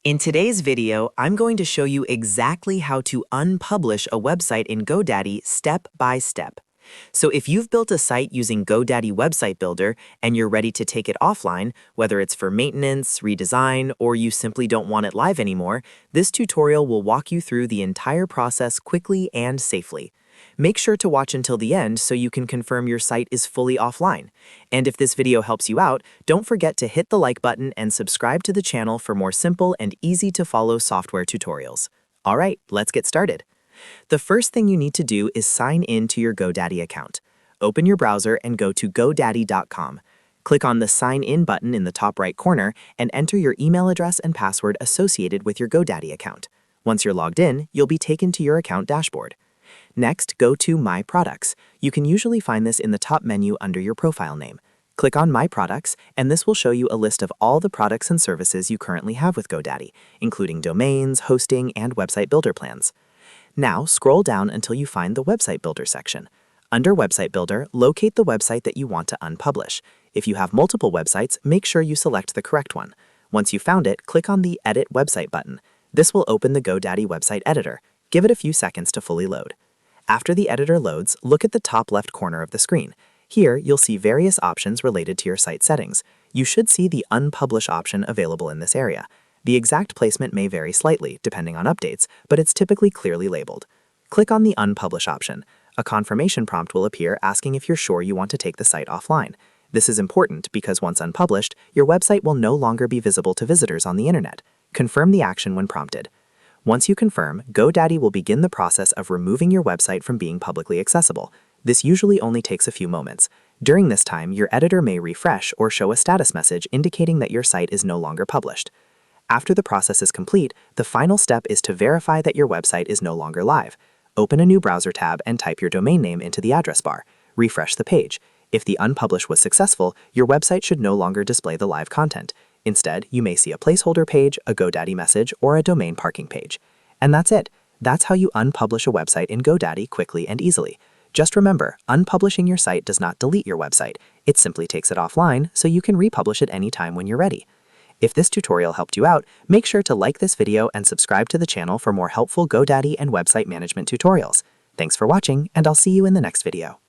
In today's video, I'm going to show you exactly how to unpublish a website in GoDaddy step by step. So if you've built a site using GoDaddy Website Builder and you're ready to take it offline, whether it's for maintenance, redesign, or you simply don't want it live anymore, this tutorial will walk you through the entire process quickly and safely. Make sure to watch until the end so you can confirm your site is fully offline. And if this video helps you out, don't forget to hit the like button and subscribe to the channel for more simple and easy to follow software tutorials. All right, let's get started. The first thing you need to do is sign in to your GoDaddy account. Open your browser and go to godaddy.com. Click on the Sign In button in the top right corner and enter your email address and password associated with your GoDaddy account. Once you're logged in, you'll be taken to your account dashboard. Next, go to My Products. You can usually find this in the top menu under your profile name. Click on My Products, and this will show you a list of all the products and services you currently have with GoDaddy, including domains, hosting, and website builder plans. Now, scroll down until you find the Website Builder section. Under Website Builder, locate the website that you want to unpublish. If you have multiple websites, make sure you select the correct one. Once you found it, click on the Edit Website button. This will open the GoDaddy website editor. Give it a few seconds to fully load. After the editor loads, look at the top left corner of the screen. Here, you'll see various options related to your site settings. You should see the Unpublish option available in this area. The exact placement may vary slightly, depending on updates, but it's typically clearly labeled. Click on the Unpublish option. A confirmation prompt will appear asking if you're sure you want to take the site offline. This is important because once unpublished, your website will no longer be visible to visitors on the internet. Confirm the action when prompted. Once you confirm, GoDaddy will begin the process of removing your website from being publicly accessible. This usually only takes a few moments. During this time, your editor may refresh or show a status message indicating that your site is no longer published. After the process is complete, the final step is to verify that your website is no longer live. Open a new browser tab and type your domain name into the address bar. Refresh the page. If the unpublish was successful, your website should no longer display the live content. Instead, you may see a placeholder page, a GoDaddy message, or a domain parking page. And that's it. That's how you unpublish a website in GoDaddy quickly and easily. Just remember, unpublishing your site does not delete your website. It simply takes it offline so you can republish it anytime when you're ready. If this tutorial helped you out, make sure to like this video and subscribe to the channel for more helpful GoDaddy and website management tutorials. Thanks for watching, and I'll see you in the next video.